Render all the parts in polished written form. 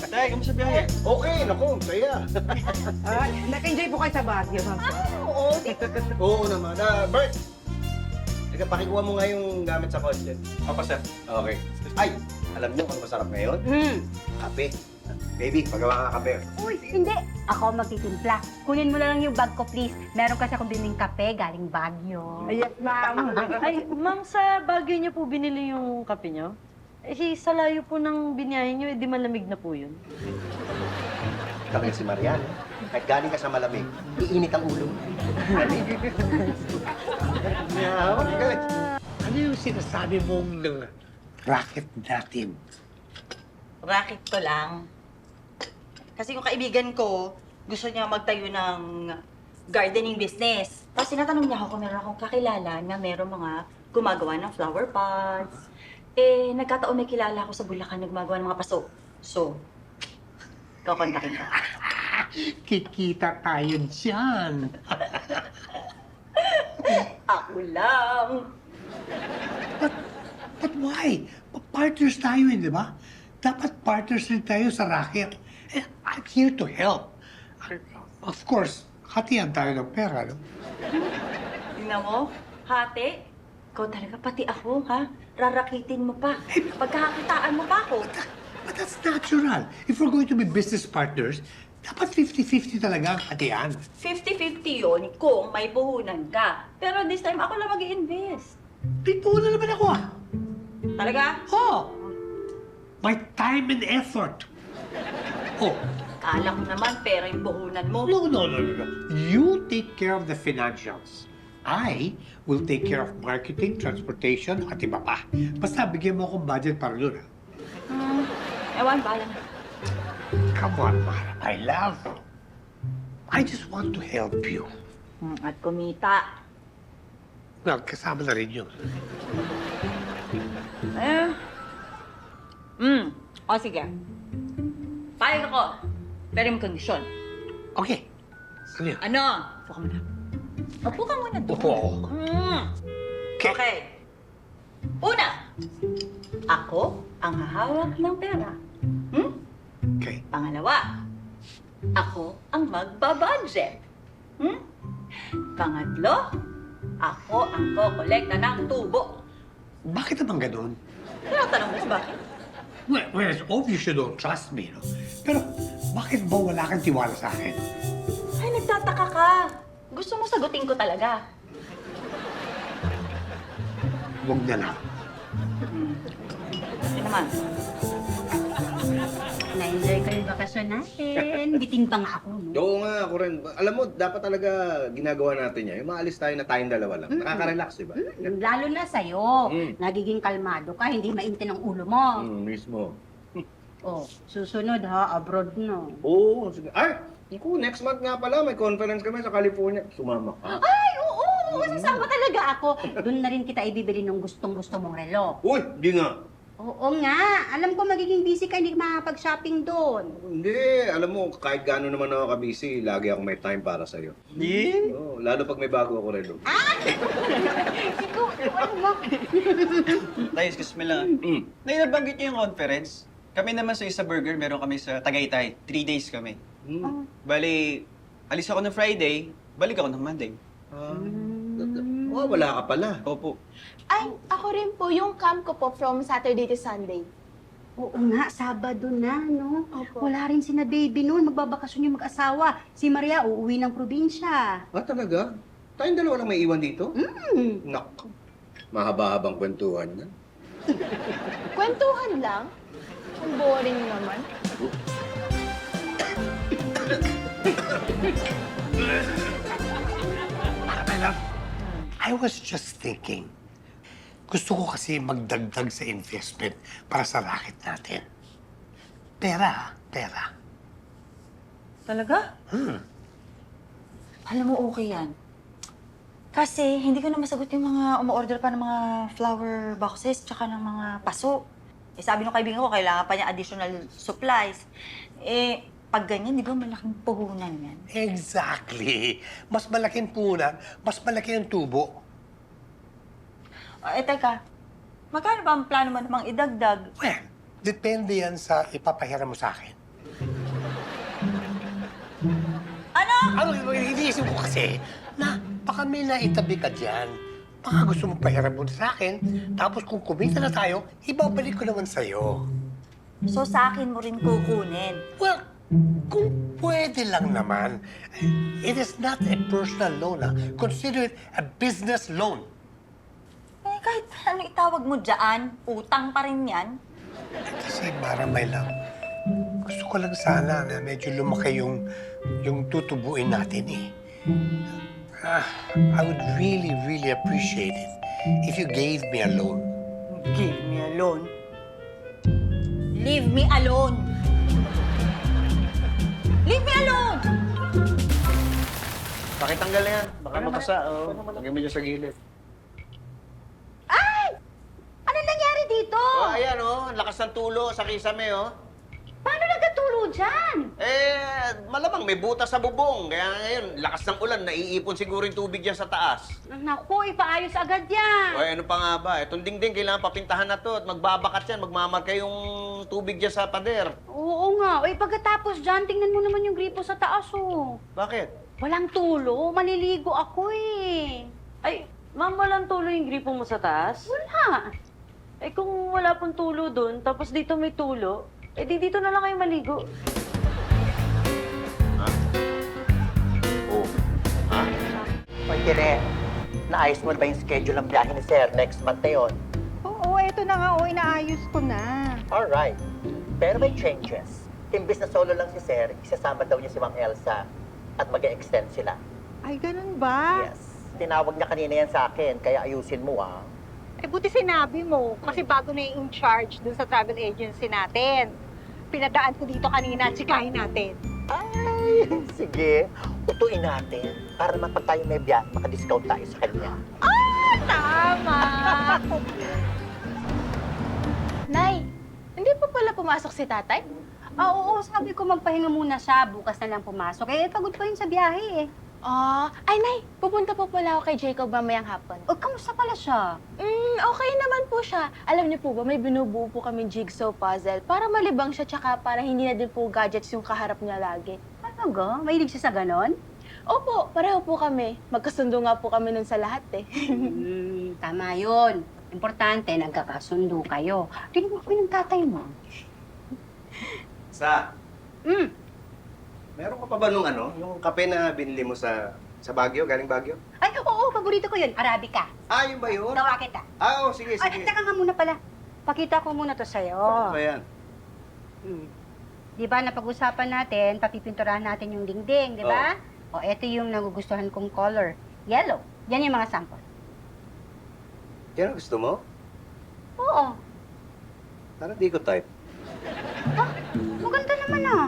Tay, kamusta biyahe? Okay, naku, saya. Naka-enjoy po kayo sa Baguio, ma'am. Oo. Oo naman. Bert, teka, pakikuha mo nga yung gamit sa kotse. Opo, sir. Okay. Ay, alam niyo kung masarap ngayon? Kape. Baby, pagawa ka kape. Uy, hindi. Ako ang magtitimpla. Kunin mo na lang yung bag ko, please. Meron kasi akong biniling kape galing Baguio. Yes, ma'am. Ay, ma'am, sa Baguio niyo po binili yung kape niyo? Eh, sa layo po ng binyahe niyo, eh, di malamig na po yun. Kami si Marian. Kahit galing ka sa malamig, iinit ang ulo. Ano yung sinasabi mong racket natin? Racket ko lang. Kasi yung kaibigan ko, gusto niya magtayo ng gardening business. Tapos tinatanong niya ako kung meron akong kakilala na meron mga gumagawa ng flower pots. Eh, nagkataon may kilala ako sa Bulacan na gumagawa ng mga paso. So, kukontakin ko. Kikita tayo dyan. Ako lang. But why? Partners tayo di ba? Dapat partners rin tayo sa racket. Eh, I'm here to help. Of course, hatihan tayo ng pera, no? Tingnan mo, hati. Ikaw talaga, pati ako, ha? Rarakitin mo pa. Pagkakakitaan mo pa ako. But that's natural. If we're going to be business partners, dapat 50-50 talaga ang hatihan. 50-50 yun kung may puhunan ka. Pero this time, ako lang mag-i-invest. Pipo na naman ako, ah. Talaga? Oh! My time and effort. Oh, Kala ko naman pera yung puhunan mo. no. You take care of the financials. I will take care of marketing, transportation, at iba pa. Basta bigyan mo akong budget para doon, ah. Ewan, bahala na. Come on, Mara, my love. I just want to help you. At kumita. Well, kasama na rin yun. O sige. Payag ako. Pero may kondisyon. Okay. Ano yun? Ano? Upo ka muna. Upo ka muna doon. Upo ako. Okay. Una, ako ang hahawak ng pera. Okay. Pangalawa, ako ang magbabudget. Pangatlo, ako ang kokolekta ng tubo. Bakit naman ganun? Tinatanong mo kung bakit? Well, it's obvious you don't trust me, no? Pero bakit ba wala kang tiwala sa akin? Ay, nagtataka ka. Gusto mo sagutin ko talaga. Huwag na lang. Kasi naman. Na-enjoy ko yung bakasyon natin. Bitin pa nga ako, no? Oo nga, ako rin. Alam mo, dapat talaga ginagawa natin yan. Yung maalis tayo na tayong dalawa lang. Nakaka-relax, di ba? Lalo na sa'yo. Nagiging kalmado ka, hindi maintin ang ulo mo. Mismo. Oh, susunod ha, abroad no. Oo, sige. Ay! Iku, next month nga pala, may conference kami sa California. Sumama ka. Ay, oo! Sasama talaga ako. Doon na rin kita ibibili ng gustong-gusto mong relo. Uy, di nga. Oo nga. Alam ko magiging busy ka, hindi ka makakapag-shopping doon. Hindi, alam mo, kahit gaano naman ako kabisi, lagi ako may time para sa'yo. Hindi. Oo, lalo pag may bago ako rin. Ikaw, ano mo? Tay, excuse me lang. Nainabanggit niyo yung conference. Kami naman sa Isa Burger, meron kami sa Tagaytay. 3 days kami. Bali, alis ako ng Friday, balik ako ng Monday. Wala ka pala. Opo. Ay, ako rin po. Yung camp ko po from Saturday to Sunday. Oo nga, Sabado na, no? Opo. Wala rin sina baby noon. Magbabakasyon yung mag-asawa. Si Maria uuwi ng probinsya. Ah, talaga? Tayong dalawa lang may iwan dito? Naku, mahaba-habang kwentuhan yan. Kwentuhan lang. Ang boring naman. My love, I was just thinking. Gusto ko kasi magdagdag sa investment para sa racket natin. Pera, pera. Talaga? Alam mo, okay yan. Kasi hindi ko na masagot yung mga umorder pa ng mga flower boxes tsaka ng mga paso. Eh, sabi ng kaibigan ko, kailangan pa niya additional supplies. Eh, pag ganyan, di ba malaking puhunan yan? Exactly. Mas malaking punan, mas malaki ang tubo. Eh, teka. Magkano ba ang plano mo namang idagdag? Well, Depende yan sa ipapahiram mo sa akin. Ano, iniisip ko kasi na baka may naitabi ka dyan. Baka gusto mo pahiram mo sa akin, tapos kung kumita na tayo, ibabalik ko naman sa'yo. So sa akin mo rin kukunin. Well, kung pwede lang naman. It is not a personal loan, ha? Consider it a business loan. Eh, kahit ano itawag mo dyan, utang pa rin yan. Kasi Mara, my love, gusto ko lang sana na medyo lumaki yung tutubuin natin eh. I would really, really appreciate it if you gave me a loan. Give me a loan. Leave me alone. Leave me alone! Pakitanggal na yan. Baka mabasa. Lagyan mo dyan sa gilid. Ano nangyari dito? Oh, ayan oh. Ang lakas ng tulo sa kisame oh. Paano nagkatulo dyan? Malamang may butas sa bubong. Kaya ngayon, lakas ng ulan, naiipon siguro yung tubig dyan sa taas. Naku, ipaayos agad yan. O ano pa nga ba? Itong dingding, kailangan papintahan na to at magbabakat yan. Magmamarka yung tubig dyan sa pader. Oo nga. O pagkatapos dyan, tingnan mo naman yung gripo sa taas, oh. Bakit? Walang tulo. Maliligo ako eh. Ay, ma'am, walang tulo yung gripo mo sa taas? Wala. Eh kung wala pong tulo doon, tapos dito may tulo, eh di dito na lang kayo maligo. Oy, Kire, naayos mo na ba yung schedule ng biyahe ni Sir next month na yun? Oo, eto na nga, inaayos ko na. Alright. Pero may changes. Imbis na solo lang si Sir, isasama daw niya si Ma'am Elsa at mag-extend sila. Ay, ganun ba? Yes. Tinawag niya kanina yan sa akin, kaya ayusin mo ah. Eh, buti sinabi mo, kasi bago na yung in charge dun sa travel agency natin. Pinadaan ko dito kanina at sikahin natin. Ay, sige. Utuin natin para naman pag tayo may biyahe, maka-discount tayo sa kanya. Tama! Nay, hindi po pala pumasok si tatay? Oo, sabi ko magpahinga muna siya. Bukas na lang pumasok. Eh, pagod pa yun sa biyahe eh. Ay, Nay, pupunta po pala ako kay Jacob mamayang hapon. O, kamusta pala siya? Okay naman po siya. Alam niyo po ba, may binubuo po kaming jigsaw puzzle para malibang siya tsaka para hindi na din po gadgets yung kaharap niya lagi. Talaga? Mahilig siya sa ganon? Opo, pareho po kami. Magkasundo nga po kami nun sa lahat eh. Tama yun. Importante, nagkakasundo kayo. Tingnan mo kami ng tatay mo. Meron ka pa ba nung yung kape na binili mo sa Baguio, galing Baguio? Ay, oo, paborito ko yun. Arabica. Yun ba yun? Tawa kita. Sige, Ay, sige. teka nga muna pala. Pakita ko muna to sa'yo. Ano ba yan? Di ba, napag-usapan natin, papipinturahan natin yung dingding, di ba? O, eto yung nagugustuhan kong color. Yellow. Yan yung mga sample. Yan ang gusto mo? Oo. Parang di ko type. Maganda naman ah.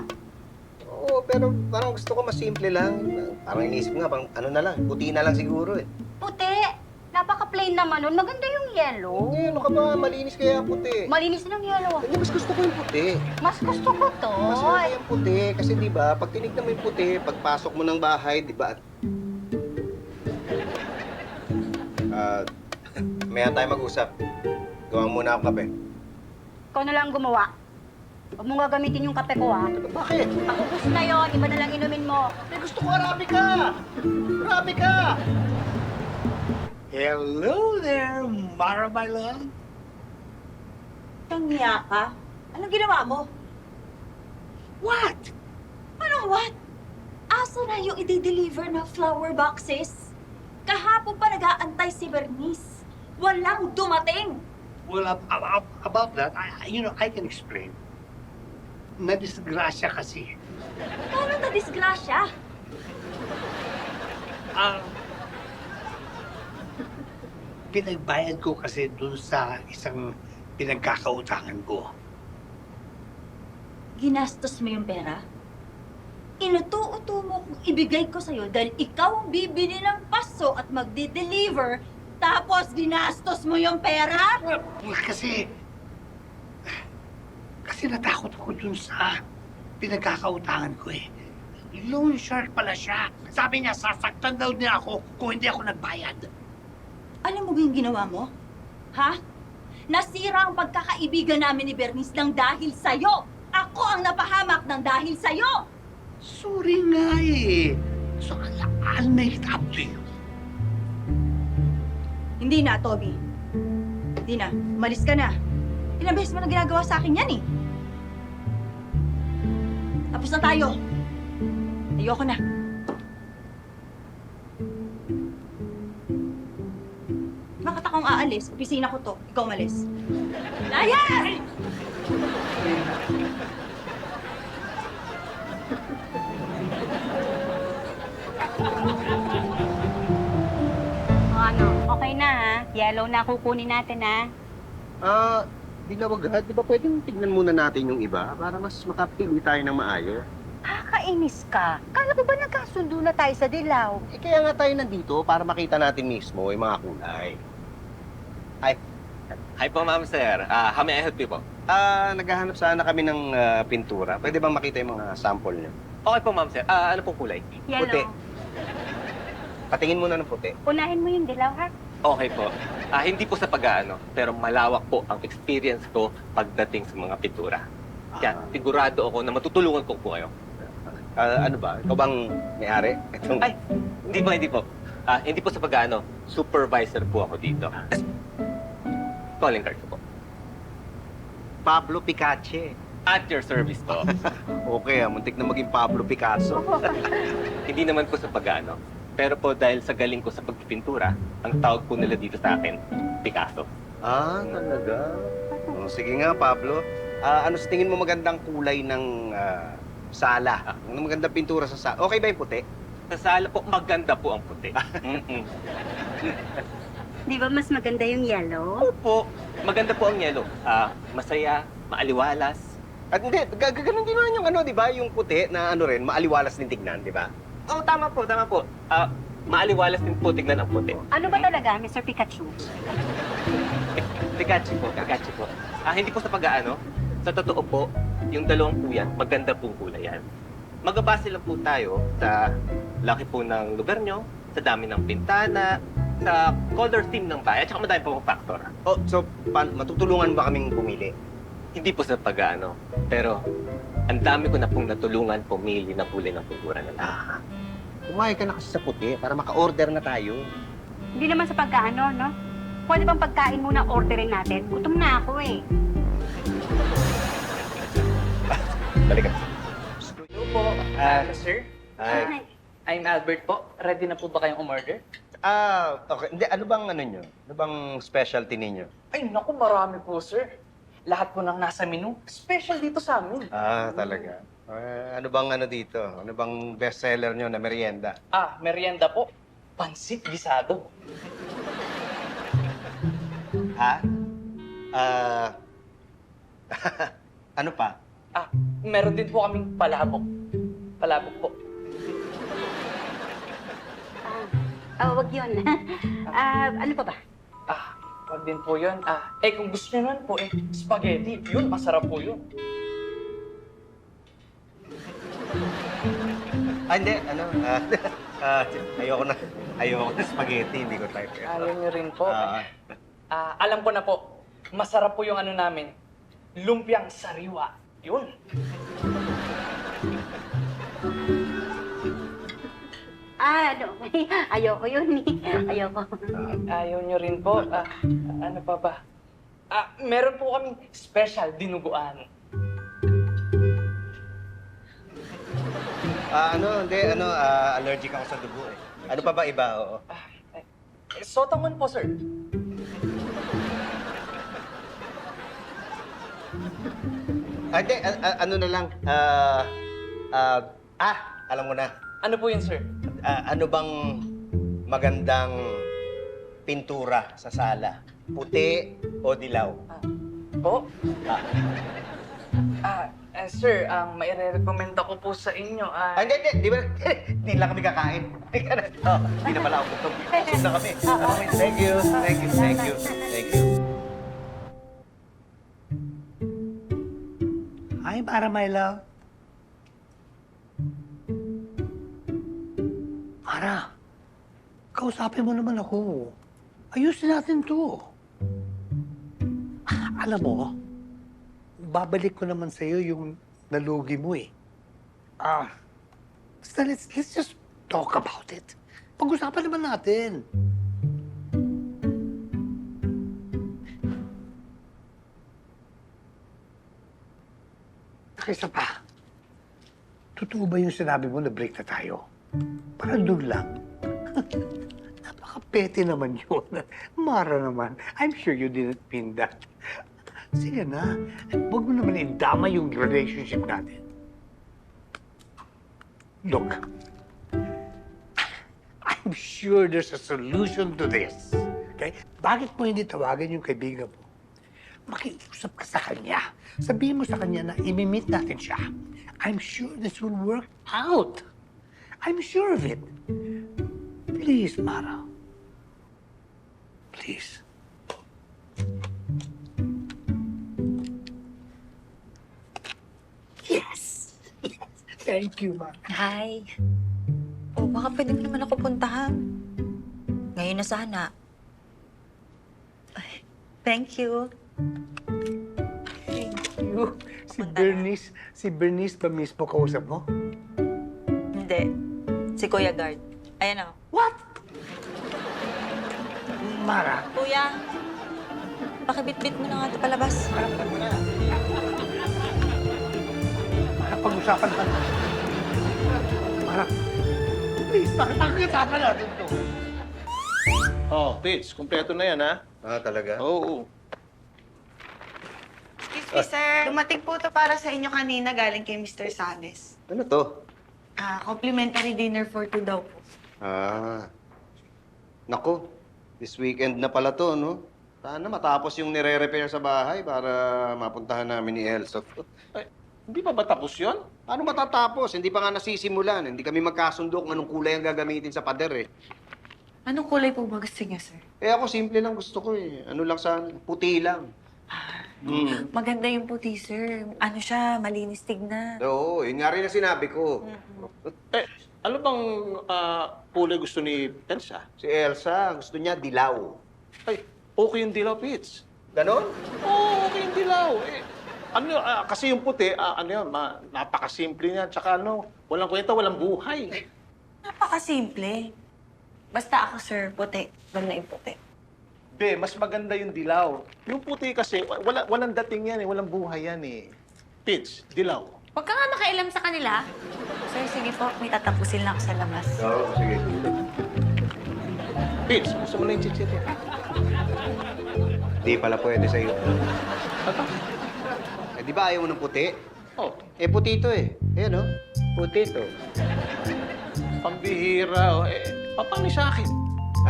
Oo, pero parang gusto ko mas simple lang. Parang inisip nga, parang ano na lang, puti na lang siguro eh. Puti. Napaka-plain naman nun. Maganda yung yellow. Hindi, ano ka ba? Malinis kaya ang puti. Malinis ng yellow. Hindi, mas gusto ko yung puti. Mas gusto ko to. Mas okay yung puti. Kasi di ba, pag tinignan mo yung puti, pagpasok mo ng bahay, di ba? Maya tayo mag-usap. Gawa muna ako kape. Ikaw na lang gumawa. Huwag mong gagamitin yung kape ko, ha? Bakit? Pakubos na yon, iba na lang inumin mo. Gusto ko Arabica! Arabica! Hello there, Mara, my love. Tangya ka? Anong ginawa mo? What? Anong what? Asa na yung i-deliver ng flower boxes? Kahapon pa nag-aantay si Bernice. Walang dumating. Well, about that, I can explain. Nadisgrasya kasi. Paano na disgrasya? Pinagbayad ko kasi dun sa isang pinagkakautangan ko. Ginastos mo yung pera? Inuto-uto mo kung ibigay ko sa'yo dahil ikaw ang bibili ng paso at magde-deliver, tapos ginastos mo yung pera? Well, kasi natakot ako dun sa pinagkakautangan ko eh. Loan shark pala siya. Sabi niya, sasaktan daw niya ako kung hindi ako nagbayad. Alam mo ba yung ginawa mo? Ha? Nasira ang pagkakaibigan namin ni Bernice ng dahil sa'yo. Ako ang napahamak ng dahil sa'yo. Sorry nga eh. So, I'll make it up to you. Hindi na, Toby. Hindi na. Umalis ka na. Ilang beses mo na ginagawa sa akin yan eh. Tapos na tayo. Ayoko na. Bakit akong aalis? Opisina ko to. Ikaw umalis. Layas! O ano, okay na ha? Yellow na kukunin natin ha? Dilaw agad. Di ba pwedeng tignan muna natin yung iba para mas makapili tayo ng maayos? Kakainis ka. Kala ko ba nagkasundo na tayo sa dilaw? Kaya nga tayo nandito para makita natin mismo yung mga kulay. Hi po, ma'am, sir. How may I help you po? Naghahanap sana kami ng pintura. Pwede bang makita yung mga sample niyo? Okay po, ma'am, sir. Ano pong kulay? Yellow. Puti. Patingin muna ng puti. Unahin mo yung dilaw ha? Okay po. Hindi po sa pag-aano, pero malawak po ang experience ko pagdating sa mga pintura. Kaya sigurado ako na matutulungan ko po kayo. Ano ba? Ikaw bang may-ari? Ay, hindi po. Hindi po sa pag-aano, supervisor po ako dito. Calling card ko po. Pablo Picache. At your service po. Okay, muntik na maging Pablo Picasso. Hindi naman po sa pag-aano. Pero po dahil sa galing ko sa pagpipintura, ang tawag po nila dito sa akin, Picasso. Talaga? Sige nga, Pablo. Ano sa tingin mo magandang kulay ng sala? Ano magandang pintura sa sala? Okay ba yung puti? Sa sala po, maganda po ang puti. Di ba mas maganda yung yellow? Opo, maganda po ang yellow. Masaya, maaliwalas. At hindi, gano'n din naman yung ano, di ba? Yung puti na ano rin, maaliwalas din tignan, di ba? Oh, tama po. Maaliwalas din po tignan ang puti. Ano ba talaga, Mr. Pikachu? Pikachu po. Hindi po sa pag-aano. Sa totoo po, yung dalawang po yan, maganda pong kulay yan. Magabase lang po tayo sa laki po ng lugar nyo, sa dami ng pintana, sa color theme ng bahay, at saka madami po ang factor. So, matutulungan ba kaming pumili? Hindi po sa pag-aano, pero ang dami ko na pong natulungan pumili ng kulay ng pintura na lahat. Kumain ka na kasi sa puti para maka-order na tayo. Hindi naman sa pagkaano, no? Pwede bang pagkain muna orderin natin? Gutom na ako eh. Balik ka. Hello po, sir. Hi. I'm Albert po. Ready na po ba kayong umorder? Okay. Hindi, ano bang ano nyo? Ano bang specialty ninyo? Ay, naku, marami po, sir. Lahat po ng nasa menu, special dito sa amin. Talaga. Ano bang ano dito? Ano bang bestseller nyo na merienda? Merienda po. Pansit gisado. Ha? Ano pa? Meron din po kaming palabok. Palabok po. Wag yun. Ano pa ba? Wag din po yun. Kung gusto nyo nun po, spaghetti. Yun, masarap po yun. Hindi. Ano? Ayoko na spaghetti. Hindi ko type. Ayaw nyo rin po. Alam ko na po. Masarap po yung ano namin. Lumpiang sariwa. Yun. Ano? Ayoko yun eh. Ayoko. Ayaw nyo rin po. Ano pa ba? Meron po kaming special dinuguan. Allergic ako sa dugo eh. Ano pa ba iba? Oo. Sotangon po, sir. Hindi, ano na lang. Alam mo na. Ano po yun, sir? Ano bang magandang pintura sa sala? Puti o dilaw? Po? Sir, ang maire-recommend ko po sa inyo ay... Hindi. Di ba? Hindi lang kami kakain. Hindi na pala ako gutom. Busog na kami. Thank you. Ay, para my love. Mara, kausapin mo naman ako. Ayusin natin to. Alam mo, babalik ko naman sa'yo yung nalugi mo eh. Basta let's just talk about it. Pag-usapan naman natin. Isa pa, totoo ba yung sinabi mo na break na tayo? Parang doon lang. Napaka-petty naman yun. Mara naman. I'm sure you didn't mean that. Sige na. Huwag mo naman indama yung relationship natin. Look, I'm sure there's a solution to this. Okay? Bakit mo hindi tawagan yung kaibigan mo? Makiusap ka sa kanya. Sabihin mo sa kanya na imi-meet natin siya. I'm sure this will work out. I'm sure of it. Please, Mara. Please. Yes! Yes! Thank you, Mara. Hi. O, baka pwede mo naman ako puntahan. Ngayon na sana. Ay, thank you. Si Bernice ba mismo kausap mo? Hindi. Si Kuya Guard. Ayan o. What? Mara, Kuya, pakibitbit mo na nga ito palabas. Mara, pag-usapan ka na. Mara, please, pag-usapan natin ito. Oh, Pitch, kumpleto na yan, ha? Talaga? Oo. Excuse me, sir. Dumating po to para sa inyo kanina galing kay Mr. Sales. Ano to? Complimentary dinner for two daw po. Nako, this weekend na pala to, no? Sana matapos yung nire-repair sa bahay para mapuntahan namin ni Elsa. Hindi pa ba tapos yun? Paano matatapos? Hindi pa nga nasisimulan. Hindi kami magkasundo kung anong kulay ang gagamitin sa pader, eh. Anong kulay po ba gusto niya, sir? Ako simple lang gusto ko, eh. Ano lang sa puti lang. Maganda yung puti, sir. Ano siya, malinis tignan. Oo, yun nga rin ang sinabi ko. Ano bang kulay gusto ni Elsa? Si Elsa, gusto niya dilaw. Ay, okay yung dilaw, Pitch. Ganon? Oo, okay yung dilaw. Kasi yung puti, napakasimple niya. Tsaka walang kwenta, walang buhay. Napakasimple. Basta ako, sir, puti. Ganda yung puti. Be, mas maganda yung dilaw. Yung puti kasi, walang dating yan eh, walang buhay yan eh. Pitch, dilaw. Huwag ka nga makailam sa kanila. Sir, sige po. May tatapusin lang ako sa labas. Oo, sige. Pitch, gusto mo na yung chichit eh. Di pala pwede sa'yo. Ano? Di ba ayaw mo ng puti? Oh, Puti ito eh. Ayan, oh. Puti ito. pambihira. Paano sa akin?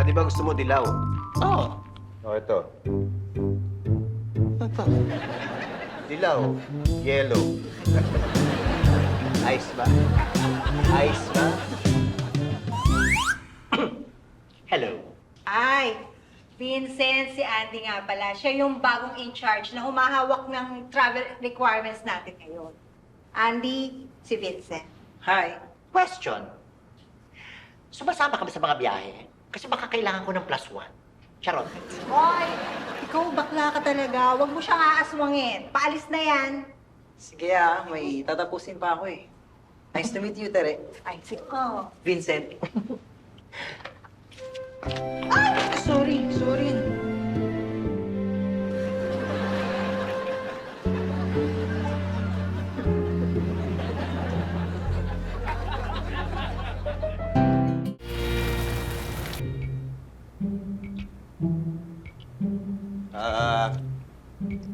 Di ba gusto mo dilaw? Oo. Ito. Ito. Dilaw. Yellow. Ice ba? Ice ba? Hello. Ay, Vincent, si Andy nga pala. Siya yung bagong in-charge na humahawak ng travel requirements natin ngayon. Andy, si Vincent. Hi. Question. Sumasama kami sa mga biyahe? Kasi baka kailangan ko ng +1. Charot. Hoy, ikaw bakla ka talaga. Huwag mo siyang aaswangin. Paalis na yan. Sige may tatapusin pa ako eh. Nice to meet you, Tere. Ay, sige ko. Vincent. Sorry.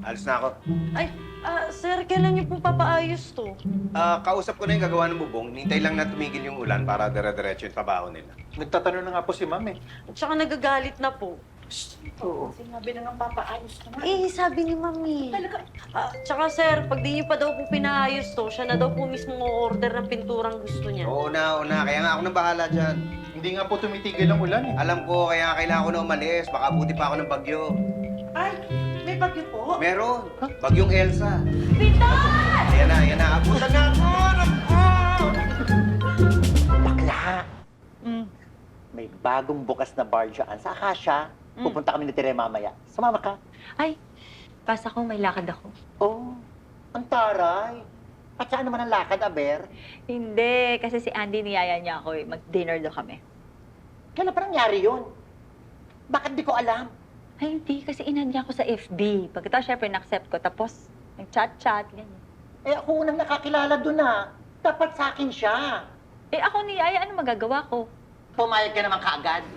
Alis na ako. Ay, sir, kailan niyo po papaayos to? Kausap ko na yung gagawa ng bubong. Nintay lang na tumigil yung ulan para dire-diretso yung trabaho nila. Nagtatanong na nga po si Ma'am eh. At saka nagagalit na po. Oo. Sinabi na ng papaayos naman. Eh, sabi ni Mami. Talaga. Tsaka sir, pag di niyo pa daw po pinaayos to, siya na daw po mismo order ng pinturang gusto niya. Oo na. Kaya nga ako na bahala dyan. Hindi nga po tumitigil ang ulan eh. Alam ko, kaya kailangan ko na umalis. Baka buti pa ako ng bagyo. Ay, may bagyo po. Meron. Bagyong Elsa. Pintan! Ayan na. Abutan na ako! Bakla! May bagong bukas na bar dyan sa Akasha. Pupunta kami ni Tere mamaya. Sumama ka. Ay, Basta ko, may lakad ako. Oh, ang taray. At saan naman ang lakad, Aber? Hindi, kasi si Andy niyaya niya ako eh. Mag-dinner daw kami. Kailan pa nangyari yun? Bakit di ko alam? Ay, hindi. Kasi inad niya ako sa FB. Pagkatapos, syempre, na-accept ko. Tapos, nag-chat-chat, ganyan. Eh, ako unang nakakilala dun Dapat sa akin siya. Eh, ako niyaya, ano magagawa ko? Pumayag ka naman kaagad.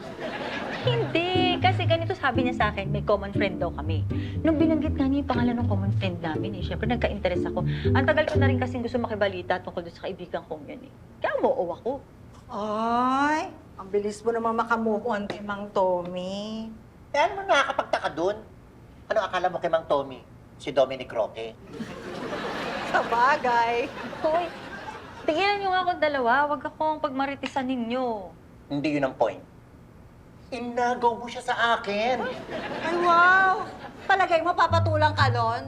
Hindi. Kasi ganito sabi niya sa akin, may common friend daw kami. Nung binanggit nga niya yung pangalan ng common friend namin eh, syempre nagka-interest ako. Ang tagal ko na rin kasing gusto makibalita tungkol doon sa kaibigan kong yun eh. Kaya mo ako. Ay, ang bilis mo namang makamove on kay Mang Tommy. Eh, ano man nakakapagtaka dun? Ano akala mo kay Mang Tommy? Si Dominic Roque? Sa bagay. Hoy, tigilan niyo nga akong dalawa. Huwag akong pagmaritisan ninyo. Hindi yun ang point. Inagaw mo siya sa akin. Ay, wow! Palagay mo, papatulang ka nun?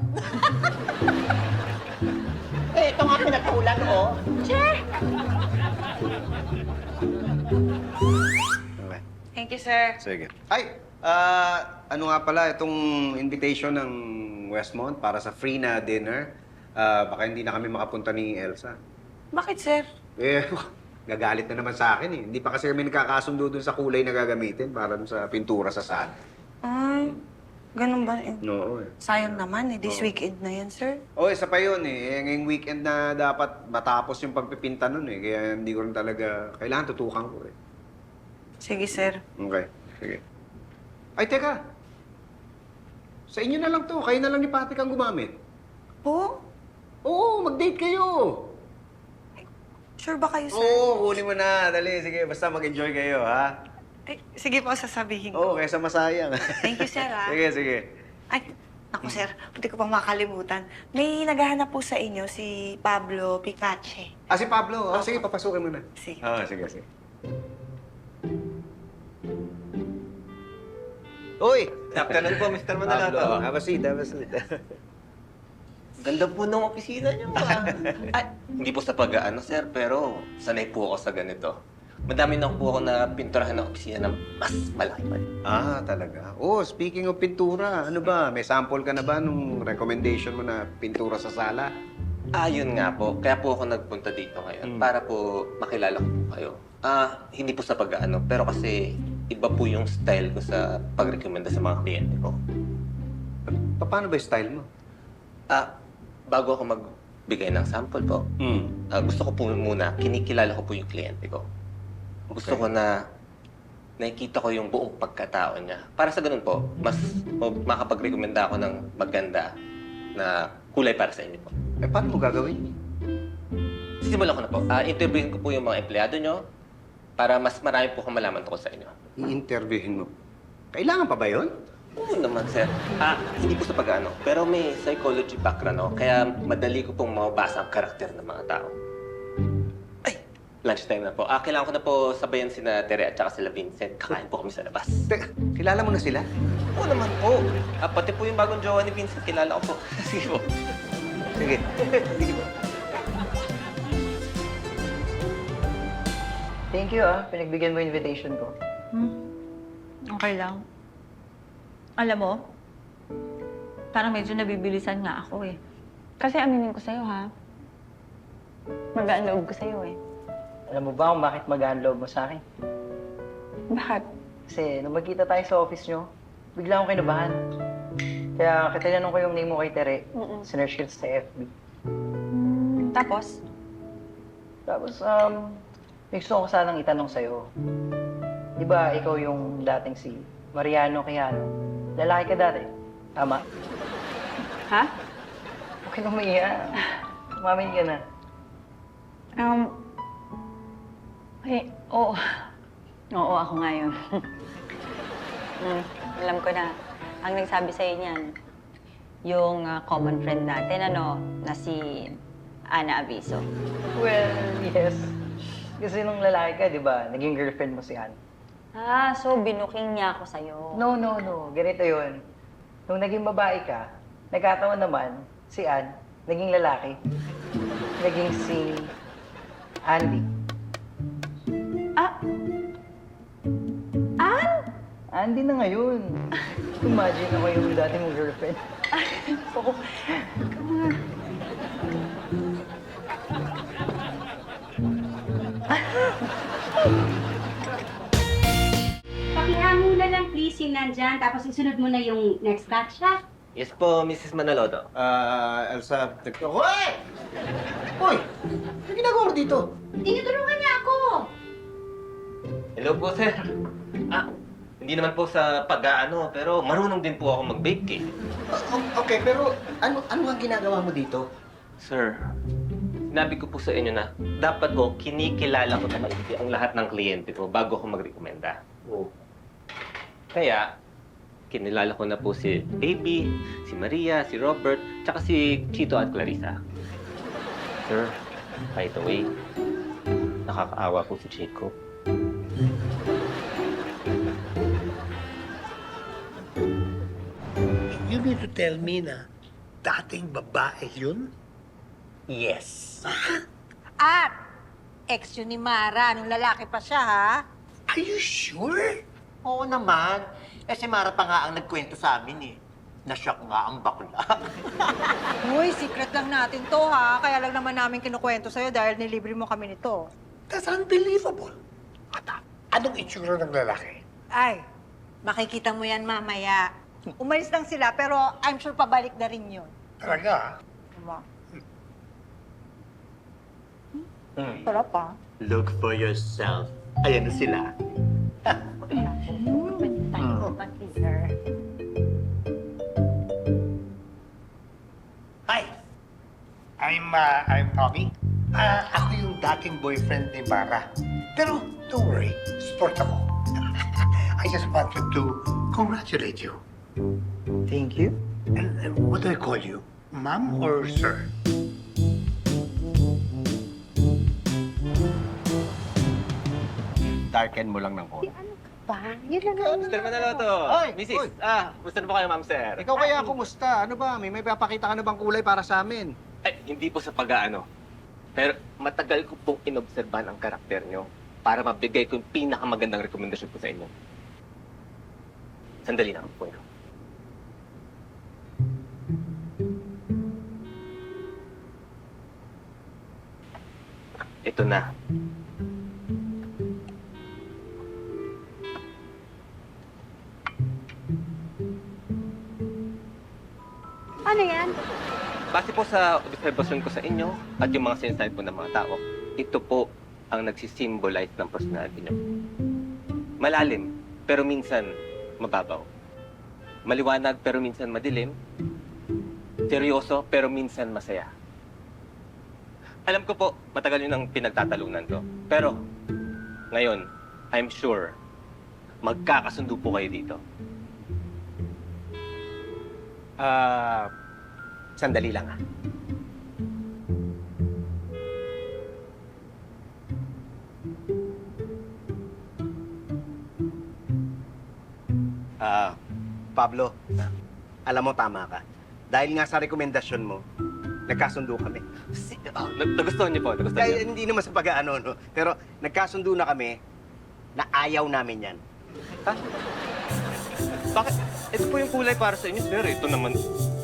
Eh, ito nga pinatulan, oh. Che! Okay. Thank you, sir. Sige. Ay, ano nga pala, itong invitation ng Westmont para sa free na dinner, baka hindi na kami makapunta ni Elsa. Bakit, sir? Eh, gagalit na naman sa akin eh. Hindi pa kasi kami nagkakasundo dun sa kulay na gagamitin para dun sa pintura sa sala. Ay, ganun ba? Oo eh. Sayang naman eh. This weekend na yan, sir. Oo, isa pa yun eh. Ngayong weekend na dapat matapos yung pagpipinta nun eh. Kaya hindi ko rin talaga, kailangan tutukan ko eh. Sige, sir. Okay, sige. Ay, teka. Sa inyo na lang to. Kayo na lang ni Patrick ang gumamit. Po? Oo, mag-date kayo. Sure ba kayo, sir? Oo, huli mo na. Dali, sige. Basta mag-enjoy kayo, ha? Ay, sige po, sasabihin Oo, ko. kaysa masayang. Thank you, sir, ah. Sige, sige. Ay, naku, sir. Hindi ko pa makalimutan. May naghahanap po sa inyo si Pablo Picache. Ah, si Pablo. Oh, sige, papasukin mo na. Sige. Oo, sige, sige. Uy! Afternoon po, Mr. Manalato. Pablo, have a seat, have a seat. Ganda po ng opisina niyo. Hindi po sa pag-aano, sir, pero sanay po ako sa ganito. Madami na po ako na pinturahan ng opisina na mas malaki pa. Ah, talaga? Oh, speaking of pintura, ano ba? May sample ka na ba nung recommendation mo na pintura sa sala? Yun nga po. Kaya po ako nagpunta dito ngayon para po makilala ko po kayo. Hindi po sa pag-aano, pero kasi iba po yung style ko sa pag-recommenda sa mga kliyente ko. Paano ba yung style mo? Bago ako magbigay ng sample po, gusto ko po muna, kinikilala ko po yung kliyente ko. Gusto ko na nakikita ko yung buong pagkatao niya. Para sa ganun po, mas makapag-recommenda ako ng maganda na kulay para sa inyo po. Eh, paano mo gagawin? Sisimulan ko na po. Interviewin ko po yung mga empleyado nyo para mas marami po akong malaman tungkol sa inyo. I-interviewin mo. Kailangan pa ba yun? Oo naman, sir. Hindi po sa pag-ano, pero may psychology background ako, kaya madali ko pong mabasa ang karakter ng mga tao. Ay, lunchtime na po. Kailangan ko na po sabayan sina Tere at saka sila Vincent. Kakain po kami sa labas. Teka, kilala mo na sila? Oo naman po. Pati po yung bagong jowa ni Vincent, kilala ko po. Sige po. Sige. Sige po. Thank you, Pinagbigyan mo yung invitation ko. Okay lang. Alam mo, parang medyo nabibilisan nga ako eh. Kasi aminin ko sa'yo, ha? Magaan loob ko sa'yo, eh. Alam mo ba kung bakit magaan loob mo sa akin? Bakit? Kasi nung magkita tayo sa office nyo, bigla akong kinabahan. Kaya tinanong ko yung name mo kay Tere. Sinearch kita sa FB. Tapos? Tapos, may gusto ko sanang itanong sa'yo. Di ba ikaw yung dating si Mariano Quijano? Lalaki ka dati. Tama? Ha? Okay na umiiyak. Umamin ka na. Oo. Oo, ako nga yun. Alam ko na. Ang nagsabi sa'yo niyan, yung common friend natin, na si Ana Aviso. Well, yes. Kasi nung lalaki ka, di ba, naging girlfriend mo si Ann. So binuking niya ako sa'yo. No. Ganito yun. Nung naging babae ka, nagkataon naman, si Ann, naging lalaki. Naging si Andy. Ann? Andy na ngayon. Imagine ako yung dati mong girlfriend. Pakihango na lang please yung nandyan, tapos isunod mo na yung next batch, ha? Yes po, Mrs. Manaloto. Elsa, Hoy! Hoy! Ano ginagawa mo dito? Tinutulungan niya ako! Hello po, sir. Hindi naman po sa pag-aano, pero marunong din po ako mag-bake eh. Okay, pero ano ang ginagawa mo dito? Sir, sinabi ko po sa inyo na dapat ko kinikilala ko na maigi ang lahat ng kliyente ko bago ako magrekomenda. Kaya, kinilala ko na po si Baby, si Maria, si Robert, tsaka si Chito at Clarissa. Sir, by the way, nakakaawa po si Chico. You mean to tell me na dating babae yun? Yes. At, ex yun ni Mara, nung lalaki pa siya, ha? Are you sure? Oo naman. Eh si Mara pa nga ang nagkwento sa amin eh. Na-shock nga ang bakla. Uy, secret lang natin to, ha? Kaya lang naman namin kinukwento sa'yo dahil nilibre mo kami nito. That's unbelievable. At anong itsura ng lalaki? Ay, makikita mo yan mamaya. Umalis lang sila, pero I'm sure pabalik na rin yun. Talaga? Diba? Sarap, ha? Look for yourself. Ayan na sila. Hi. I'm Tommy. Ako yung dating boyfriend ni Mara. Pero don't worry, sport ako. I just wanted to congratulate you. Thank you. And what do I call you? Ma'am or sir? Darken mo lang ng konti. Ba? Yun lang naman. Mr. Manaloto! Oy! Mrs. Oy! Gusto na po kayo, ma'am, sir? Ikaw kaya kumusta? Ano ba? May papakita ka na bang kulay para sa amin? Ay, hindi po sa pag-aano. Pero matagal ko pong inobserbahan ang karakter nyo para mabigay ko yung pinakamagandang rekomendasyon ko sa inyo. Sandali na po ito. Ito na. Ano yan? Base po sa obserbasyon ko sa inyo at yung mga sinasabi po ng mga tao, ito po ang nagsisimbolize ng personality nyo. Malalim, pero minsan mababaw. Maliwanag, pero minsan madilim. Seryoso, pero minsan masaya. Alam ko po, matagal yun ang pinagtatalunan ko. Pero, ngayon, I'm sure, magkakasundo po kayo dito. Sandali lang Pablo, alam mo tama ka. Dahil nga sa rekomendasyon mo, nagkasundo kami. Nagustuhan niyo po, nagustuhan Dahil niyo. hindi naman sa pag-aano, no? Pero nagkasundo na kami na ayaw namin yan. Bakit? Ito po yung kulay para sa inyo, sir. Ito naman,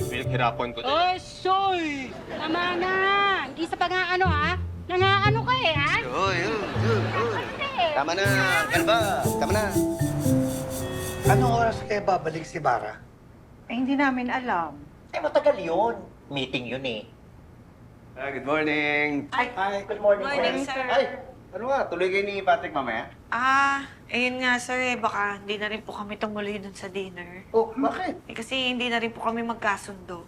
pinaghirapan ko. Oy, soy! Tama na! Hindi sa pag-aano, ha? Nangaano ka eh, ha? Uy. Tama na. Ano ba? Tama na. Anong oras kaya babalik si Mara? Eh, hindi namin alam. Eh matagal yun. Meeting yun eh. Good morning. Ay, Good morning, morning, friends. sir. Ay, ano nga? Tuloy kayo ni Patrick mamaya? Ayun nga, sir, baka hindi na rin po kami tumuloy dun sa dinner. Oh, bakit? Kasi hindi na rin po kami magkasundo.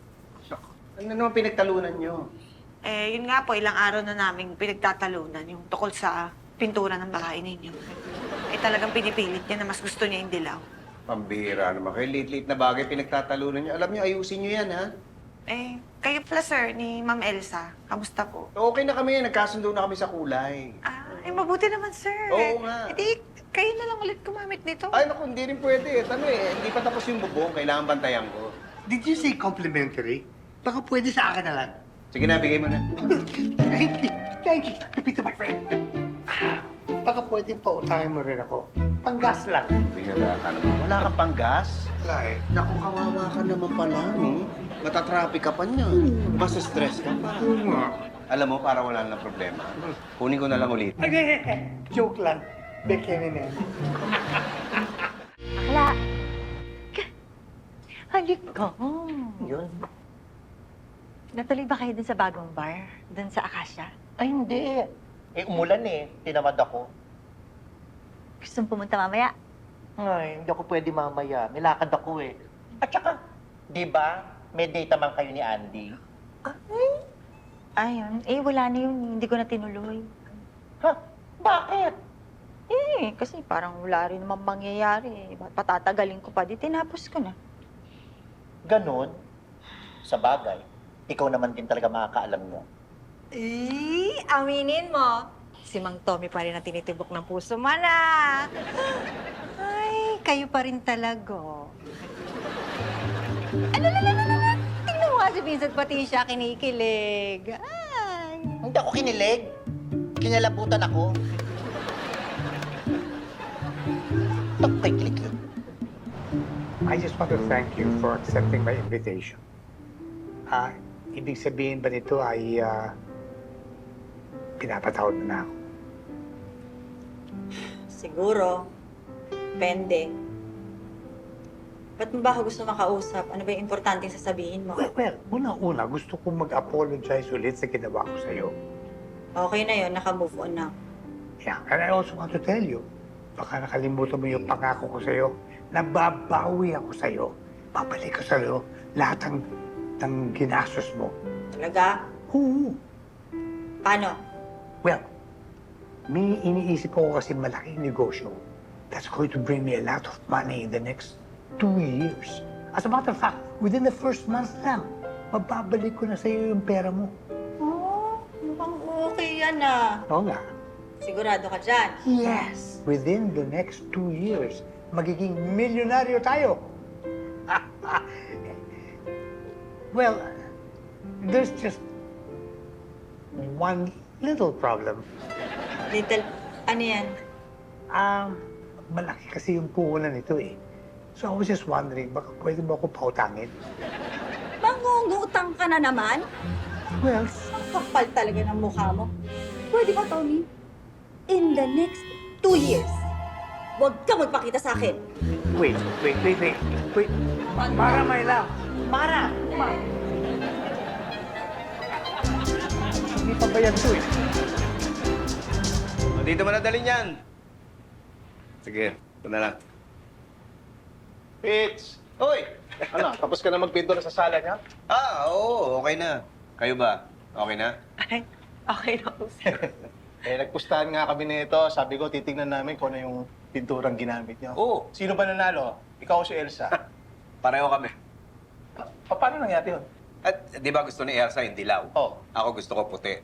Ano naman pinagtalunan nyo? Yun nga po, ilang araw na namin pinagtatalunan yung tukol sa pintura ng bahay ninyo. Talagang pinipilit niya na mas gusto niya yung dilaw. Pambira naman kayo. Late-late na bagay pinagtatalunan nyo. Alam nyo, ayusin nyo yan, ha? Kayo pala, sir, ni Ma'am Elsa. Kamusta po? Okay na kami. Nagkasundo na kami sa kulay. Mabuti naman, sir. Oo nga. Kayo na lang ulit kumamit nito. Ay, naku, hindi rin pwede. Hindi pa tapos yung bubong. Kailangan bantayan ko. Did you say complimentary? Baka pwede sa akin na lang. Sige na, bigay mo na. Thank you. Kapito, my friend. Baka pwede pa utahin mo rin ako. panggas lang. Bihira ka naman. Wala kang panggas? Wala eh. Naku, kawawa ka naman pala, no? Matatraffic ka pa niya. Mas stress ka pa. Alam mo, para wala na problema. Kunin ko na lang ulit. Joke lang. Bekene na yan. Bakla, Halika. Yun. Natuloy ba kayo dun sa bagong bar? Dun sa Acacia? Ay, hindi. Eh, umulan eh. Tinamad ako. Gusto mong pumunta mamaya? Ay, hindi ako pwede mamaya. Nilakad ako eh. At saka, di ba, may date naman kayo ni Andy? Ayun. Eh, wala na yun. Hindi ko na tinuloy. Ha? Bakit? Eh, kasi parang wala rin naman mangyayari. Ba't patatagalin ko pa? Di tinapos ko na. Ganon. Sa bagay, ikaw naman din talaga makakaalam mo. Eh, aminin mo. Si Mang Tommy pa rin ang tinitibok ng puso, mana. Ay, kayo pa rin talaga. Tingnan mo nga si Vincent, pati siya kinikilig. Ay. Hindi ako kinilig. Kinalabutan ako. Tapos click yun. I just want to thank you for accepting my invitation. Ibig sabihin ba nito ay pinapatawad mo na ako? Siguro. Depende. Ba't mo ba ako gusto makausap? Ano ba yung importanteng sasabihin mo? Well, una-una, gusto kong mag-apologize ulit sa ginawa ko sa'yo. Okay na yun. Naka-move on na. Yeah, and I also want to tell you, baka nakalimutan mo yung pangako ko sa'yo, na babawi ako sa'yo. Babalik ko sa'yo lahat ng ginastos mo. Talaga? Oo. Paano? Well, may iniisip ko kasi malaking negosyo that's going to bring me a lot of money in the next 2 years. As a matter of fact, within the first month lang, mababalik ko na sa'yo yung pera mo. Oh, mukhang okay yan ah. Oo nga. Sigurado ka dyan. Yes! Within the next 2 years, magiging milyonaryo tayo. Well, there's just one little problem. Little, ano yan? Malaki kasi yung puhunan nito eh. So I was just wondering, baka pwede mo ako pautangin? Mangungutang ka na naman? Well, Ang kapal talaga ng mukha mo. Pwede ba, Tommy? In the next 2 years, huwag ka magpakita sa akin. wait. Mara, my love. Mara! Hindi pa ba yan to eh? Dito mo na dalhin yan. Sige, ito na lang. Fitz! Hoy! Ano, tapos ka na magpintura sa sala niya? Oo, okay na. Kayo ba? Okay na? Okay na po, sir. Nagpustahan nga kami nito. Sabi ko, titignan namin kung ano yung pinturang ginamit niyo. Oo. Sino ba nanalo? Ikaw o si Elsa? Pareho kami. Paano nangyari yun? At di ba gusto ni Elsa yung dilaw? Oo. Ako gusto ko puti.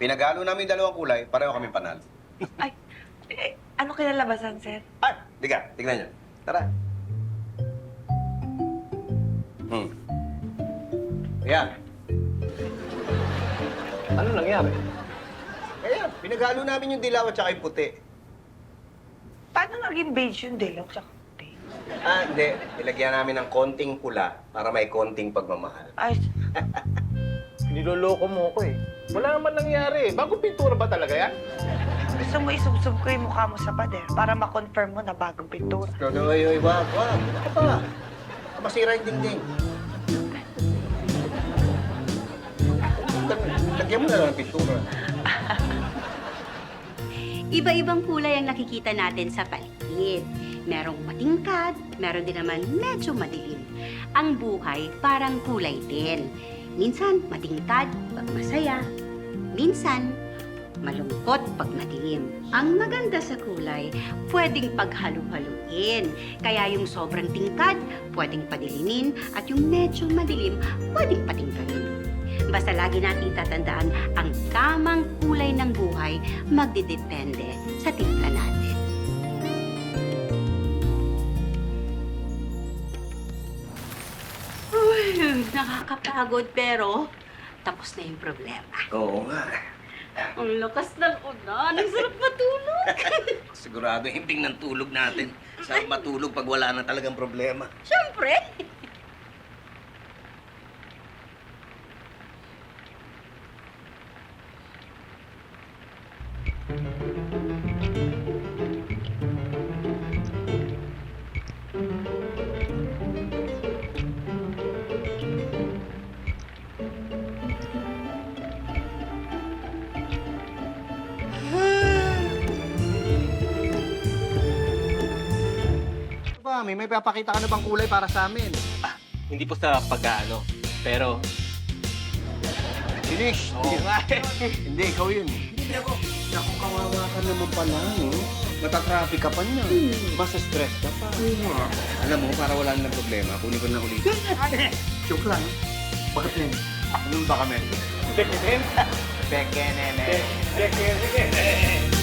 Pinagalo namin yung dalawang kulay, pareho kami panalo. Ano kinalabasan, sir? Di ka, tignan niyo. Tara. Ayan. Ano nangyari? Ayan, pinagalo namin yung dilaw at saka yung puti. Paano naging beige yung dilaw tsaka puti? Hindi. Nilagyan namin ng konting pula para may konting pagmamahal. Ay, Niloloko mo ko eh. Wala naman nangyari. Bagong pintura ba talaga yan? gusto mo isubsob ko yung mukha mo sa pader para ma-confirm mo na bagong pintura. Oy, wag. Ano ba? Masira yung dingding. Lagyan mo na lang ang pintura. iba-ibang kulay ang nakikita natin sa paligid. Merong matingkad, meron din naman medyo madilim. Ang buhay parang kulay din. Minsan matingkad pag masaya, minsan malungkot pag madilim. Ang maganda sa kulay, pwedeng paghalu-haluin. Kaya yung sobrang tingkad, pwedeng padilinin at yung medyo madilim, pwedeng patingkarin. Basta lagi nating tatandaan, ang tamang kulay ng buhay magdidepende sa timpla natin. Uy, nakakapagod pero tapos na yung problema. Oo nga. Ang lakas ng ulan. Ang sarap matulog. Sigurado himbing ng tulog natin. Saan matulog pag wala na talagang problema? Siyempre! Ba, may papakita ka na bang kulay para sa amin? Hindi po sa pag-ano, pero... Finish! Oo nga eh. Hindi, ikaw yun. Hindi ako. Naku, kawawa ka naman pala, no? Matatraffic ka pa niya. Masa-stress ka pa. Alam mo, para wala nang problema, kunin ko na ulit. Joke lang. Bakit yun? Ano ba kami? Bekenen. Bekenene. Bekenen.